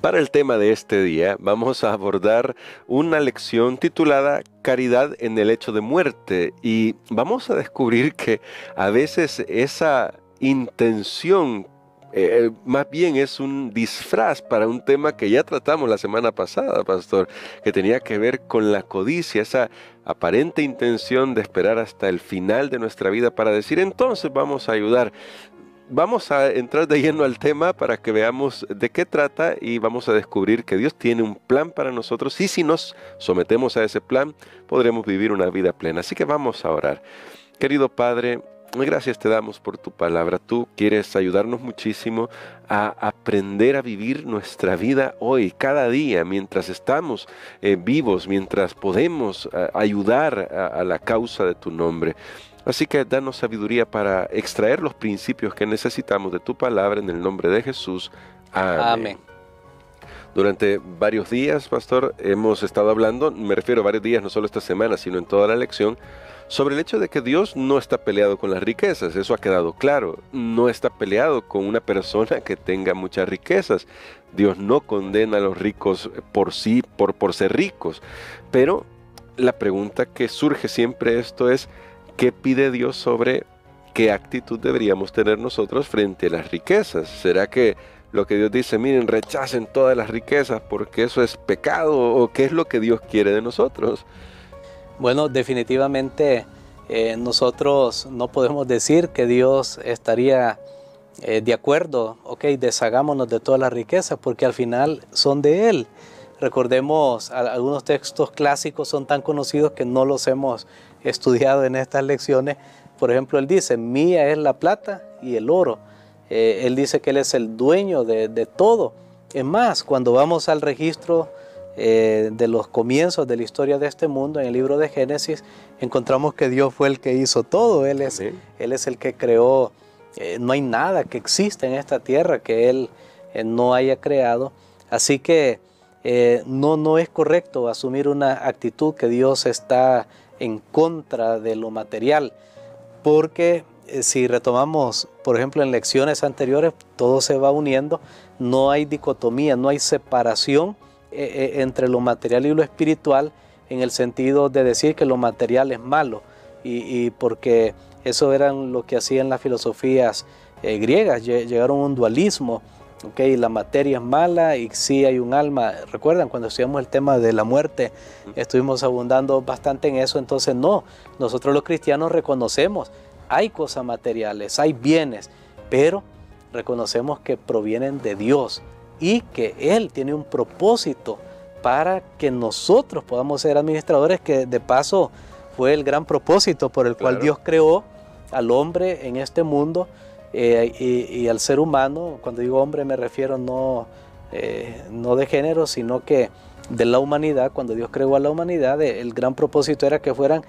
Para el tema de este día vamos a abordar una lección titulada Caridad en el hecho de muerte, y vamos a descubrir que a veces esa intención más bien es un disfraz para un tema que ya tratamos la semana pasada, pastor, que tenía que ver con la codicia, esa aparente intención de esperar hasta el final de nuestra vida para decir, entonces vamos a ayudar. Vamos a entrar de lleno al tema para que veamos de qué trata, y vamos a descubrir que Dios tiene un plan para nosotros, y si nos sometemos a ese plan podremos vivir una vida plena. Así que vamos a orar. Querido Padre, gracias te damos por tu palabra. Tú quieres ayudarnos muchísimo a aprender a vivir nuestra vida hoy, cada día, mientras estamos vivos, mientras podemos ayudar a la causa de tu nombre. Así que danos sabiduría para extraer los principios que necesitamos de tu palabra, en el nombre de Jesús. Amén. Amén. Durante varios días, pastor, hemos estado hablando, me refiero a varios días, no solo esta semana, sino en toda la lección, sobre el hecho de que Dios no está peleado con las riquezas. Eso ha quedado claro. No está peleado con una persona que tenga muchas riquezas. Dios no condena a los ricos por sí, por ser ricos. Pero la pregunta que surge siempre esto es, ¿qué pide Dios sobre qué actitud deberíamos tener nosotros frente a las riquezas? ¿Será que lo que Dios dice, miren, rechacen todas las riquezas porque eso es pecado? ¿O qué es lo que Dios quiere de nosotros? Bueno, definitivamente nosotros no podemos decir que Dios estaría de acuerdo, ok, deshagámonos de todas las riquezas, porque al final son de Él. Recordemos, algunos textos clásicos son tan conocidos que no los hemos estudiado en estas lecciones. Por ejemplo, Él dice, mía es la plata y el oro. Él dice que Él es el dueño de todo. Es más, cuando vamos al registro de los comienzos de la historia de este mundo, en el libro de Génesis, encontramos que Dios fue el que hizo todo. Él es el que creó. No hay nada que exista en esta tierra que Él no haya creado. Así que no es correcto asumir una actitud que Dios está en contra de lo material, porque si retomamos, por ejemplo, en lecciones anteriores, todo se va uniendo. No hay dicotomía, no hay separación entre lo material y lo espiritual, en el sentido de decir que lo material es malo, y porque eso era lo que hacían las filosofías griegas. Llegaron a un dualismo. Okay, la materia es mala y sí hay un alma. ¿Recuerdan cuando estudiamos el tema de la muerte? Estuvimos abundando bastante en eso. Entonces no, nosotros los cristianos reconocemos, hay cosas materiales, hay bienes, pero reconocemos que provienen de Dios y que Él tiene un propósito para que nosotros podamos ser administradores, que de paso fue el gran propósito por el cual Dios creó al hombre en este mundo. Y al ser humano. Cuando digo hombre me refiero no de género, sino que de la humanidad. Cuando Dios creó a la humanidad, el gran propósito era que fueran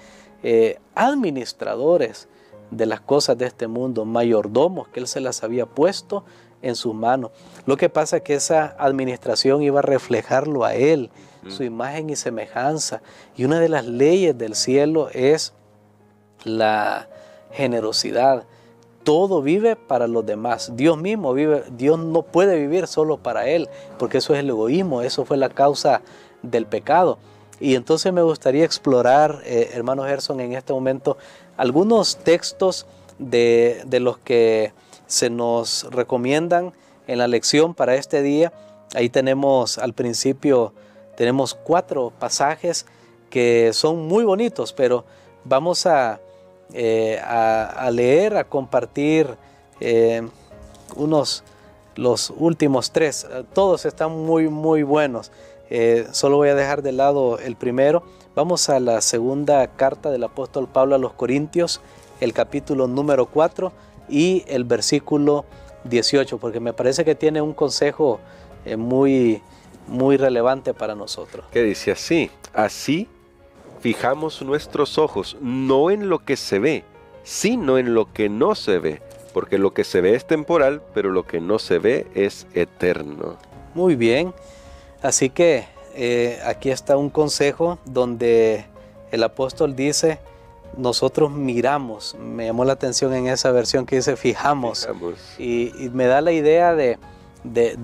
administradores de las cosas de este mundo, mayordomos, que Él se las había puesto en sus manos. Lo que pasa es que esa administración iba a reflejarlo a Él, su imagen y semejanza. Y una de las leyes del cielo es la generosidad. Todo vive para los demás. Dios mismo vive. Dios no puede vivir solo para Él, porque eso es el egoísmo. Eso fue la causa del pecado. Y entonces me gustaría explorar, hermano Gerson, en este momento, algunos textos de los que se nos recomiendan en la lección para este día. Ahí tenemos, al principio, tenemos 4 pasajes que son muy bonitos, pero vamos a leer, a compartir los últimos 3. Todos están muy buenos. Solo voy a dejar de lado el primero. Vamos a la segunda carta del apóstol Pablo a los Corintios, el capítulo número 4 y el versículo 18, porque me parece que tiene un consejo muy relevante para nosotros. Que dice así: así fijamos nuestros ojos no en lo que se ve, sino en lo que no se ve, porque lo que se ve es temporal, pero lo que no se ve es eterno. Muy bien, así que aquí está un consejo donde el apóstol dice nosotros miramos, me llamó la atención en esa versión que dice fijamos. Y me da la idea de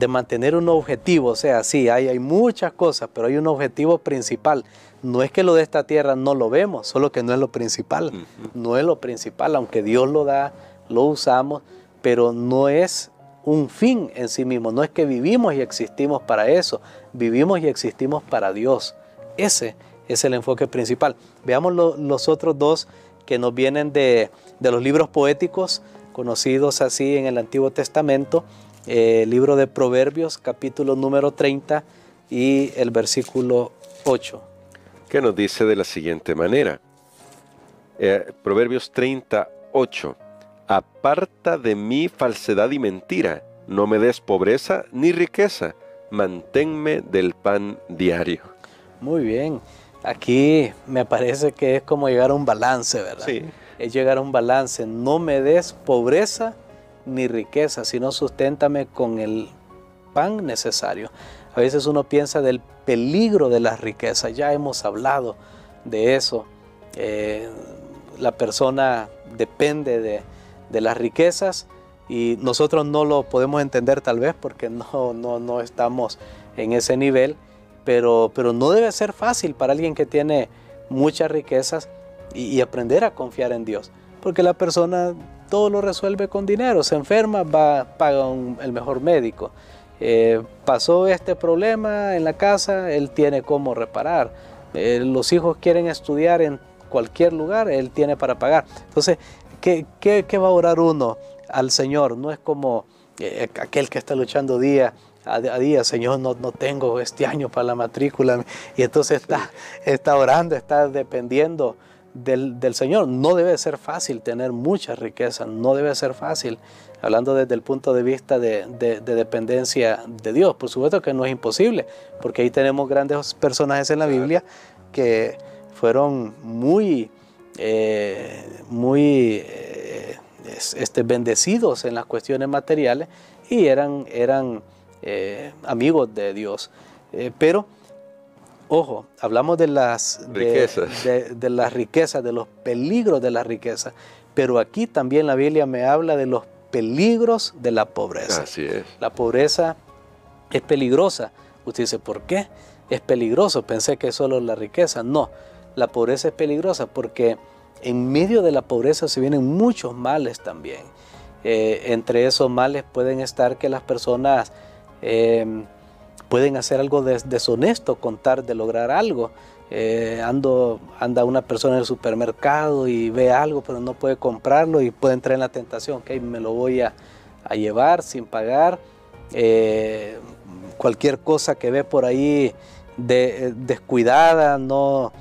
mantener un objetivo. O sea, sí, hay muchas cosas, pero hay un objetivo principal. No es que lo de esta tierra no lo vemos, solo que no es lo principal. No es lo principal, aunque Dios lo da, lo usamos, pero no es un fin en sí mismo. No es que vivimos y existimos para eso, vivimos y existimos para Dios. Ese es el enfoque principal. Veamos los otros dos que nos vienen de los libros poéticos, conocidos así en el Antiguo Testamento. Libro de Proverbios, capítulo número 30 y el versículo 8. Que nos dice de la siguiente manera. Proverbios 38. Aparta de mí falsedad y mentira, no me des pobreza ni riqueza, manténme del pan diario. Muy bien. Aquí me parece que es como llegar a un balance, ¿verdad? Sí. Es llegar a un balance. No me des pobreza ni riqueza, sino susténtame con el pan necesario. A veces uno piensa del peligro de las riquezas. Ya hemos hablado de eso. La persona depende de las riquezas y nosotros no lo podemos entender tal vez porque no estamos en ese nivel. Pero no debe ser fácil para alguien que tiene muchas riquezas y aprender a confiar en Dios. Porque la persona todo lo resuelve con dinero. Se enferma, paga el mejor médico. Pasó este problema en la casa, él tiene cómo reparar. Los hijos quieren estudiar en cualquier lugar, él tiene para pagar. Entonces, ¿qué va a orar uno al Señor? No es como aquel que está luchando día a día, Señor, no tengo este año para la matrícula, y entonces está orando, está dependiendo del Señor. No debe ser fácil tener mucha riqueza, no debe ser fácil, hablando desde el punto de vista de dependencia de Dios. Por supuesto que no es imposible, porque ahí tenemos grandes personajes en la Biblia que fueron muy bendecidos en las cuestiones materiales y eran amigos de Dios. Pero, ojo, hablamos de las riquezas, de las riquezas, de los peligros de la riqueza. Pero aquí también la Biblia me habla de los peligros de la pobreza. Así es. La pobreza es peligrosa. Usted dice, ¿por qué es peligroso? Pensé que solo la riqueza. No, la pobreza es peligrosa porque en medio de la pobreza se vienen muchos males también. Entre esos males pueden estar que las personas pueden hacer algo deshonesto con tal de lograr algo. Anda una persona en el supermercado y ve algo pero no puede comprarlo y puede entrar en la tentación, ok, me lo voy a llevar sin pagar. Cualquier cosa que ve por ahí descuidada, no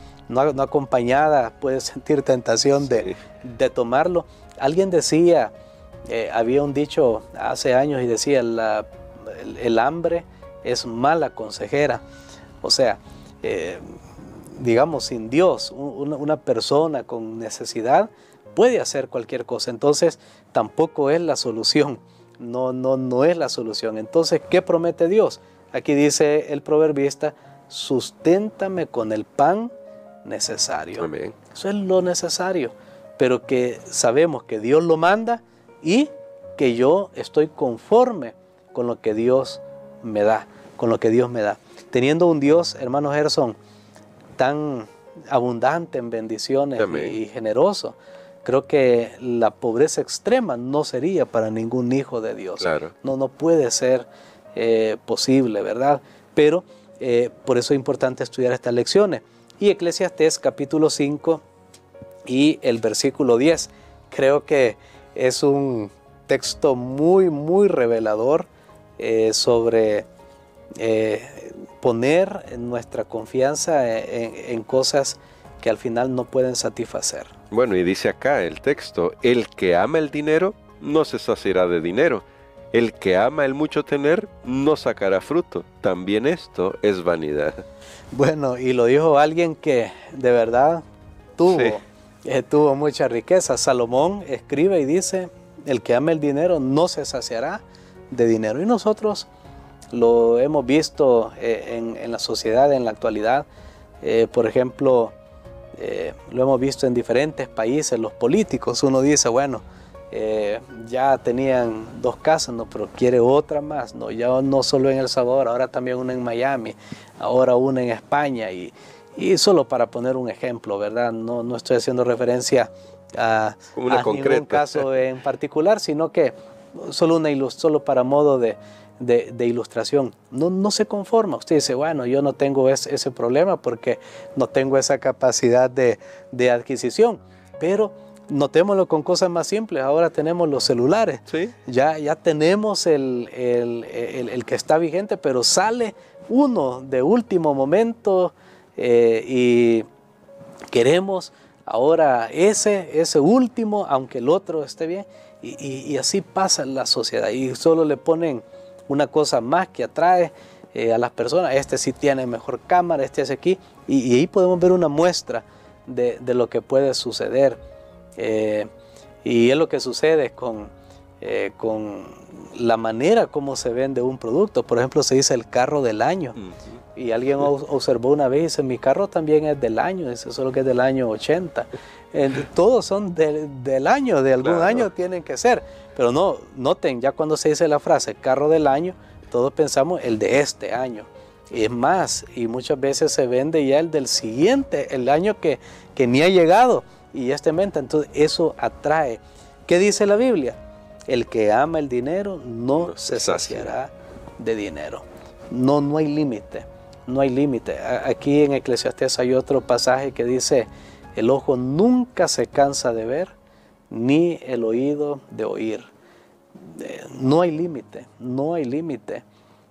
acompañada, puede sentir tentación de tomarlo. Alguien decía, había un dicho hace años y decía, el hambre es mala consejera. O sea, digamos, sin Dios, una persona con necesidad puede hacer cualquier cosa. Entonces, tampoco es la solución. No es la solución. Entonces, ¿qué promete Dios? Aquí dice el proverbista, susténtame con el pan necesario. Amén. Eso es lo necesario. Pero que sabemos que Dios lo manda y que yo estoy conforme con lo que Dios me da, Teniendo un Dios, hermano Gerson, tan abundante en bendiciones y generoso, creo que la pobreza extrema no sería para ningún hijo de Dios. Claro. No puede ser posible, ¿verdad? Pero por eso es importante estudiar estas lecciones. Y Eclesiastés capítulo 5 y el versículo 10, creo que es un texto muy revelador sobre poner nuestra confianza en cosas que al final no pueden satisfacer. Bueno, y dice acá el texto, el que ama el dinero no se saciará de dinero, el que ama el mucho tener no sacará fruto, también esto es vanidad. Bueno, y lo dijo alguien que de verdad tuvo mucha riqueza. Salomón escribe y dice, el que ama el dinero no se saciará de dinero. Y nosotros lo hemos visto en la sociedad, en la actualidad. Por ejemplo, lo hemos visto en diferentes países, los políticos, uno dice, bueno, ya tenían 2 casas, no, pero quiere otra más, no, ya no solo en El Salvador, ahora también una en Miami, ahora una en España, y solo para poner un ejemplo, ¿verdad? No estoy haciendo referencia a ningún caso en particular, sino que solo para modo de ilustración. No se conforma. Usted dice, bueno, yo no tengo ese problema porque no tengo esa capacidad de adquisición, pero notémoslo con cosas más simples. Ahora tenemos los celulares. ¿Sí? Ya tenemos el que está vigente, pero sale uno de último momento y queremos ahora ese último, aunque el otro esté bien, y así pasa en la sociedad, y solo le ponen una cosa más que atrae a las personas. Este sí tiene mejor cámara, este hace aquí, y ahí podemos ver una muestra de lo que puede suceder, y es lo que sucede con la manera como se vende un producto. Por ejemplo, se dice el carro del año. Y alguien observó una vez y dice, mi carro también es del año, dice, solo que es del año 80. Todos son del año, de algún año tienen que ser. Pero no, noten, ya cuando se dice la frase carro del año, todos pensamos el de este año. Y es más, y muchas veces se vende ya el del siguiente, el año que ni ha llegado. Y menta, entonces eso atrae. ¿Qué dice la Biblia? El que ama el dinero no se saciará de dinero. No hay límite. No hay límite. Aquí en Eclesiastés hay otro pasaje que dice, el ojo nunca se cansa de ver, ni el oído de oír. No hay límite, no hay límite.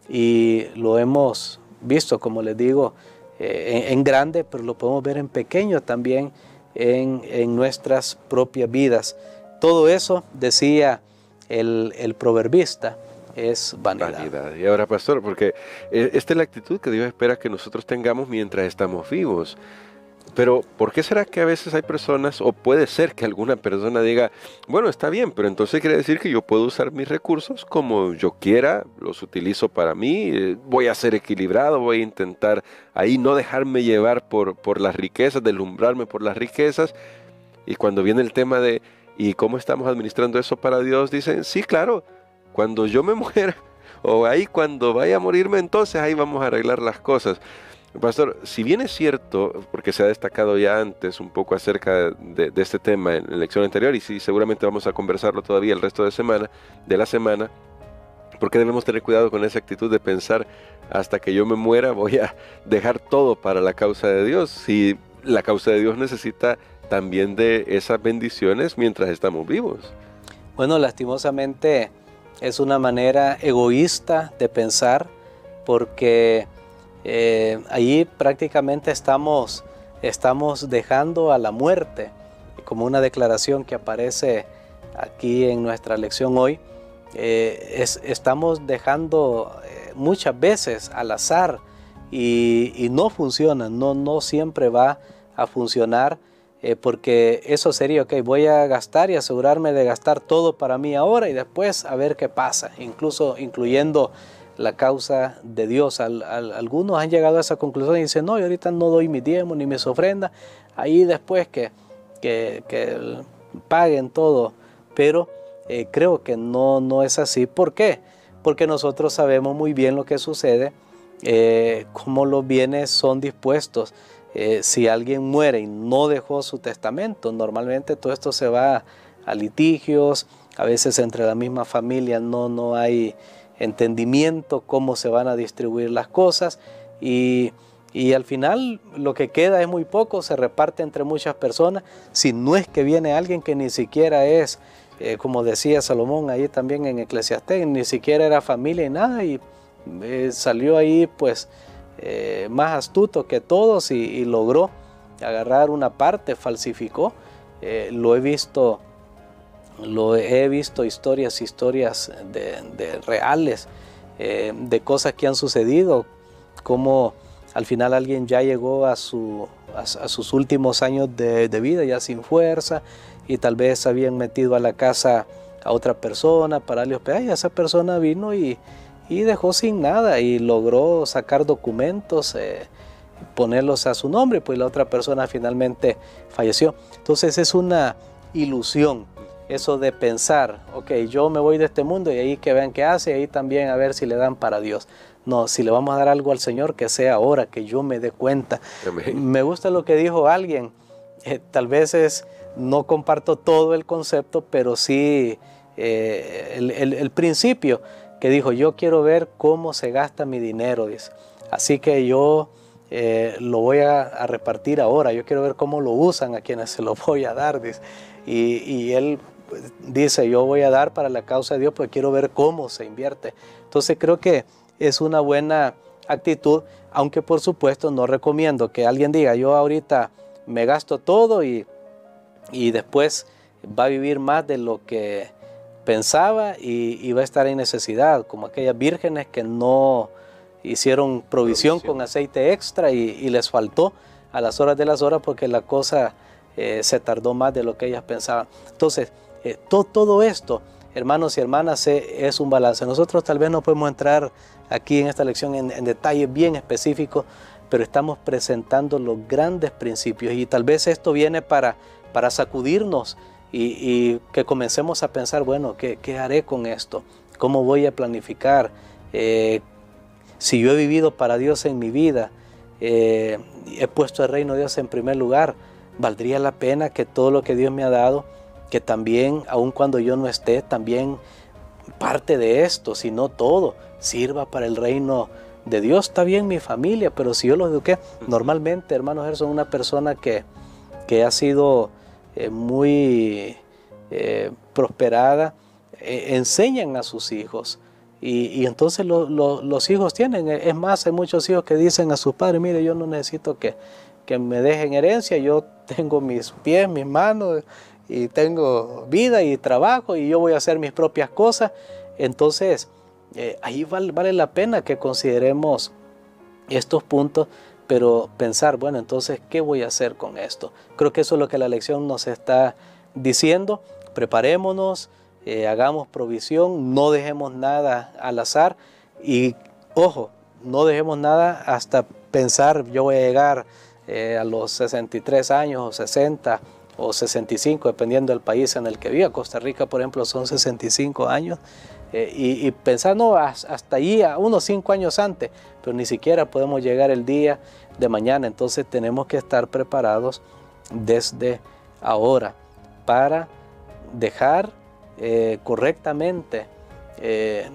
Y lo hemos visto, como les digo, en grande, pero lo podemos ver en pequeño también en nuestras propias vidas. Todo eso, decía el proverbista, es vanidad. Y ahora, pastor, porque esta es la actitud que Dios espera que nosotros tengamos mientras estamos vivos. Pero, ¿por qué será que a veces hay personas, o puede ser que alguna persona diga, bueno, está bien, pero entonces quiere decir que yo puedo usar mis recursos como yo quiera, los utilizo para mí, voy a ser equilibrado, voy a intentar ahí no dejarme llevar por las riquezas, deslumbrarme por las riquezas? Y cuando viene el tema de, ¿y cómo estamos administrando eso para Dios? Dicen, sí, claro, cuando yo me muera, o ahí cuando vaya a morirme, entonces ahí vamos a arreglar las cosas. Pastor, si bien es cierto, porque se ha destacado ya antes un poco acerca de este tema en la lección anterior, y sí, seguramente vamos a conversarlo todavía el resto de la semana, porque debemos tener cuidado con esa actitud de pensar, hasta que yo me muera voy a dejar todo para la causa de Dios, si la causa de Dios necesita también de esas bendiciones mientras estamos vivos. Bueno, lastimosamente es una manera egoísta de pensar, porque allí prácticamente estamos dejando a la muerte, como una declaración que aparece aquí en nuestra lección hoy. Estamos dejando muchas veces al azar y no funciona, no siempre va a funcionar, porque eso sería, ok, voy a gastar y asegurarme de gastar todo para mí ahora y después a ver qué pasa, incluyendo la causa de Dios. Algunos han llegado a esa conclusión y dicen, no, yo ahorita no doy mi diezmo ni mis ofrendas, ahí después que paguen todo. Pero creo que no es así. ¿Por qué? Porque nosotros sabemos muy bien lo que sucede, cómo los bienes son dispuestos. Si alguien muere y no dejó su testamento, normalmente todo esto se va a litigios, a veces entre la misma familia no hay entendimiento cómo se van a distribuir las cosas, y al final lo que queda es muy poco, se reparte entre muchas personas, si no es que viene alguien que ni siquiera es, como decía Salomón ahí también en Eclesiastés, ni siquiera era familia y nada, y salió ahí pues más astuto que todos y logró agarrar una parte, falsificó. Lo he visto historias de reales, de cosas que han sucedido, como al final alguien ya llegó a sus últimos años de vida, ya sin fuerza, y tal vez habían metido a la casa a otra persona para darle hospedaje, y esa persona vino y dejó sin nada y logró sacar documentos ponerlos a su nombre, pues la otra persona finalmente falleció. Entonces es una ilusión eso de pensar, ok, yo me voy de este mundo y ahí que vean qué hace, y ahí también a ver si le dan para Dios. No, si le vamos a dar algo al Señor, que sea ahora, que yo me dé cuenta. Amén. Me gusta lo que dijo alguien, tal vez no comparto todo el concepto, pero sí el principio que dijo, yo quiero ver cómo se gasta mi dinero, dice. Así que yo lo voy a repartir ahora, yo quiero ver cómo lo usan a quienes se lo voy a dar, dice. Y él dice, yo voy a dar para la causa de Dios, porque quiero ver cómo se invierte. Entonces creo que es una buena actitud, aunque por supuesto no recomiendo que alguien diga, yo ahorita me gasto todo y después va a vivir más de lo que pensaba y va a estar en necesidad, como aquellas vírgenes que no hicieron provisión con aceite extra y les faltó a las horas de las horas porque la cosa se tardó más de lo que ellas pensaban. Entonces, todo esto, hermanos y hermanas, es un balance. Nosotros tal vez no podemos entrar aquí en esta lección en detalles bien específicos, pero estamos presentando los grandes principios y tal vez esto viene para sacudirnos y que comencemos a pensar, bueno, ¿qué haré con esto? ¿Cómo voy a planificar? Si yo he vivido para Dios en mi vida, he puesto el reino de Dios en primer lugar, valdría la pena que todo lo que Dios me ha dado, que también, aun cuando yo no esté, también parte de esto, si no todo, sirva para el reino de Dios. Está bien mi familia, pero si yo los eduqué, normalmente, hermano Gerson, una persona que ha sido muy prosperada, enseñan a sus hijos. Y entonces los hijos tienen, es más, hay muchos hijos que dicen a sus padres, mire, yo no necesito que me dejen herencia, yo tengo mis pies, mis manos, y tengo vida y trabajo, y yo voy a hacer mis propias cosas. Entonces, ahí vale la pena que consideremos estos puntos, pero pensar, bueno, entonces, ¿qué voy a hacer con esto? Creo que eso es lo que la lección nos está diciendo. Preparémonos, hagamos provisión, no dejemos nada al azar y, ojo, no dejemos nada hasta pensar, yo voy a llegar a los 63 años o 60 o 65, dependiendo del país en el que viva. Costa Rica, por ejemplo, son 65 años. Y pensar, no, hasta ahí, a unos 5 años antes, pero ni siquiera podemos llegar el día de mañana. Entonces tenemos que estar preparados desde ahora para dejar correctamente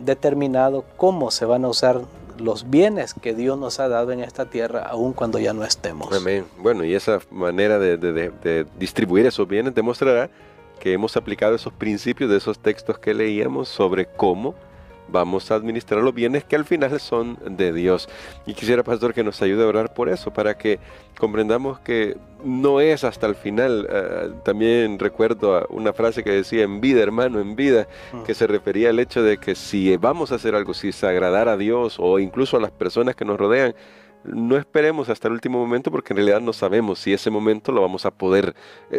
determinado cómo se van a usar los bienes que Dios nos ha dado en esta tierra, aun cuando ya no estemos. Amén. Bueno, y esa manera de distribuir esos bienes demostrará que hemos aplicado esos principios de esos textos que leíamos sobre cómo vamos a administrar los bienes que al final son de Dios. Y quisiera, pastor, que nos ayude a orar por eso, para que comprendamos que no es hasta el final. También recuerdo una frase que decía, en vida, hermano, en vida, que se refería al hecho de que si vamos a hacer algo, si es agradar a Dios o incluso a las personas que nos rodean, no esperemos hasta el último momento, porque en realidad no sabemos si ese momento lo vamos a poder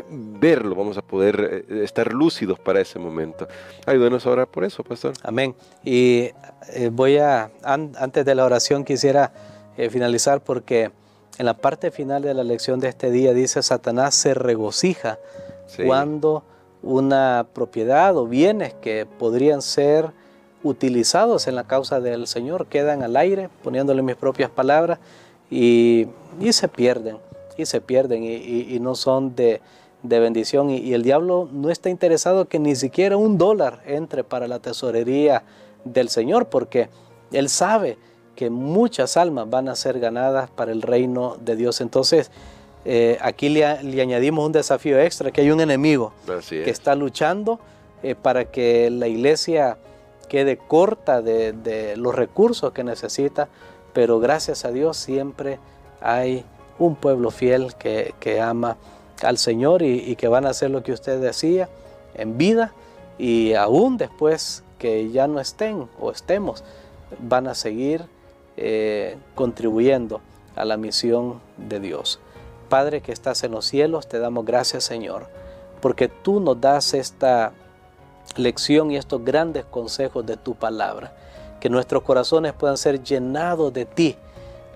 ver, lo vamos a poder estar lúcidos para ese momento. Ayúdenos a orar por eso, pastor. Amén. Y antes de la oración quisiera finalizar, porque en la parte final de la lección de este día dice, Satanás se regocija cuando una propiedad o bienes que podrían ser utilizados en la causa del Señor quedan al aire, poniéndole mis propias palabras, y se pierden y no son de bendición, y el diablo no está interesado que ni siquiera $1 entre para la tesorería del Señor, porque él sabe que muchas almas van a ser ganadas para el reino de Dios. Entonces aquí le añadimos un desafío extra, que hay un enemigo que está luchando para que la iglesia quede corta de los recursos que necesita, pero gracias a Dios siempre hay un pueblo fiel que ama al Señor y que van a hacer lo que usted decía en vida, y aún después que ya no estén o estemos, van a seguir contribuyendo a la misión de Dios. Padre que estás en los cielos, te damos gracias, Señor, porque tú nos das esta lección y estos grandes consejos de tu palabra, que nuestros corazones puedan ser llenados de ti,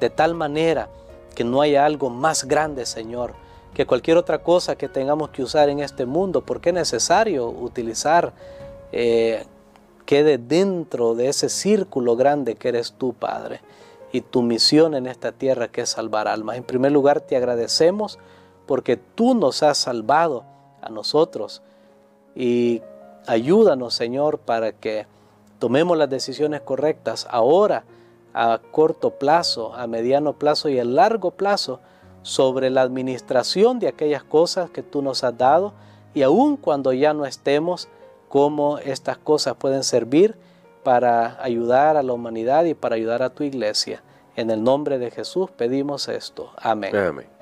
de tal manera que no haya algo más grande, Señor, que cualquier otra cosa que tengamos que usar en este mundo, porque es necesario utilizar, quede dentro de ese círculo grande que eres tú, Padre, y tu misión en esta tierra, que es salvar almas. En primer lugar, te agradecemos porque tú nos has salvado a nosotros, y ayúdanos, Señor, para que tomemos las decisiones correctas ahora, a corto plazo, a mediano plazo y a largo plazo, sobre la administración de aquellas cosas que tú nos has dado, y aun cuando ya no estemos, cómo estas cosas pueden servir para ayudar a la humanidad y para ayudar a tu iglesia. En el nombre de Jesús pedimos esto. Amén. Amén.